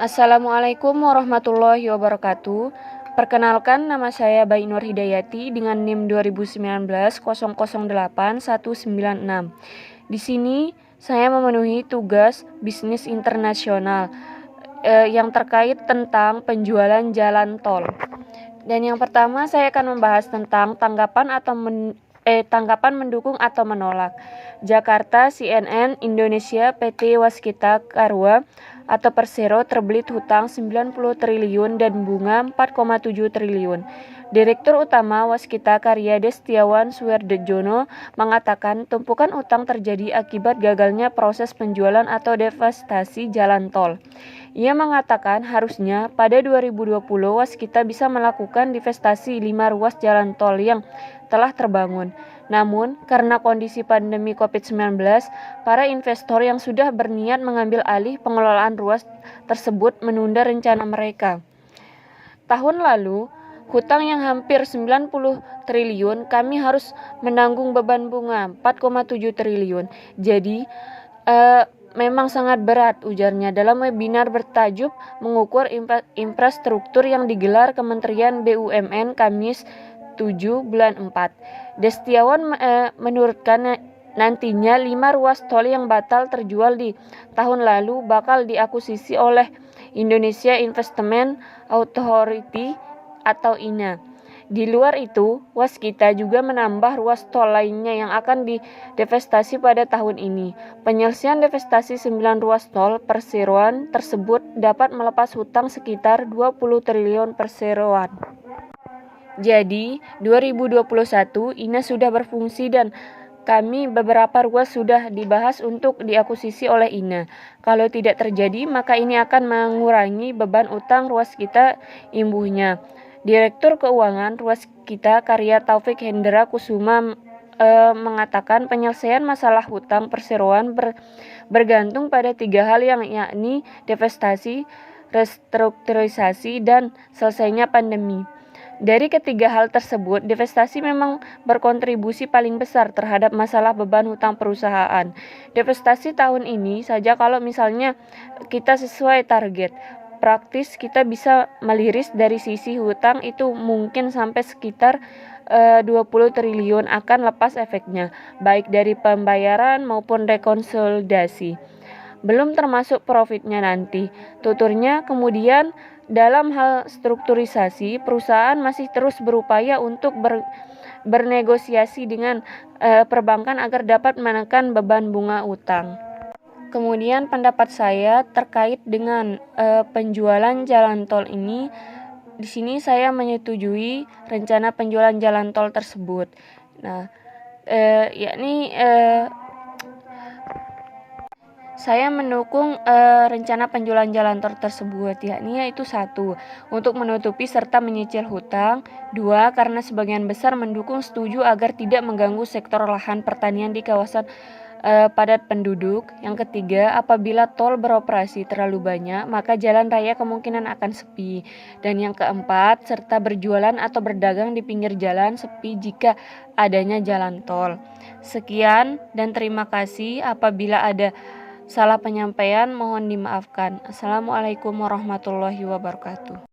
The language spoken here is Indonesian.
Assalamualaikum warahmatullahi wabarakatuh. Perkenalkan, nama saya Bayi Nur Hidayati dengan NIM 2019 008196. Di sini saya memenuhi tugas bisnis internasional yang terkait tentang penjualan jalan tol. Dan yang pertama saya akan membahas tentang tanggapan mendukung atau menolak. Jakarta, CNN, Indonesia, PT Waskita Karya atau Persero terbelit hutang 90 triliun dan bunga 4,7 triliun. Direktur Utama Waskita Karya Destiawan Suwerdejono mengatakan tumpukan utang terjadi akibat gagalnya proses penjualan atau devastasi jalan tol. Ia mengatakan harusnya pada 2020 Waskita bisa melakukan divestasi 5 ruas jalan tol yang telah terbangun. Namun, karena kondisi pandemi COVID-19, para investor yang sudah berniat mengambil alih pengelolaan ruas tersebut menunda rencana mereka. Tahun lalu, hutang yang hampir 90 triliun, kami harus menanggung beban bunga 4,7 triliun. Jadi, memang sangat berat, ujarnya dalam webinar bertajuk mengukur infrastruktur yang digelar Kementerian BUMN Kamis 7 bulan 4. Destiawan menurutkan nantinya 5 ruas tol yang batal terjual di tahun lalu bakal diakuisisi oleh Indonesia Investment Authority atau INA. Di luar itu, Waskita juga menambah ruas tol lainnya yang akan didevastasi pada tahun ini. Penyelesaian devastasi 9 ruas tol perseroan tersebut dapat melepas hutang sekitar 20 triliun perseroan. Jadi, 2021 INA sudah berfungsi dan beberapa ruas sudah dibahas untuk diakuisisi oleh INA. Kalau tidak terjadi, maka ini akan mengurangi beban utang Waskita, imbuhnya. Direktur Keuangan Waskita Karya Taufik Hendra Kusuma mengatakan penyelesaian masalah hutang perseroan bergantung pada 3 hal yakni devastasi, restrukturisasi, dan selesainya pandemi. Dari ketiga hal tersebut, devastasi memang berkontribusi paling besar terhadap masalah beban hutang perusahaan. Devastasi tahun ini saja kalau misalnya kita sesuai target, praktis kita bisa meliris dari sisi hutang itu mungkin sampai sekitar 20 triliun akan lepas efeknya, baik dari pembayaran maupun rekonsolidasi. Belum termasuk profitnya nanti, tuturnya. Kemudian dalam hal strukturisasi, perusahaan masih terus berupaya untuk bernegosiasi dengan perbankan agar dapat menekan beban bunga utang. Kemudian pendapat saya terkait dengan penjualan jalan tol ini. Di sini saya menyetujui rencana penjualan jalan tol tersebut. Nah, saya mendukung rencana penjualan jalan tol tersebut, yakni yaitu 1. Untuk menutupi serta menyicil hutang. 2. Karena sebagian besar mendukung setuju agar tidak mengganggu sektor lahan pertanian di kawasan padat penduduk. Yang ketiga, apabila tol beroperasi terlalu banyak, maka jalan raya kemungkinan akan sepi. Dan yang keempat, serta berjualan atau berdagang di pinggir jalan sepi jika adanya jalan tol. Sekian dan terima kasih. Apabila ada salah penyampaian mohon dimaafkan. Assalamualaikum warahmatullahi wabarakatuh.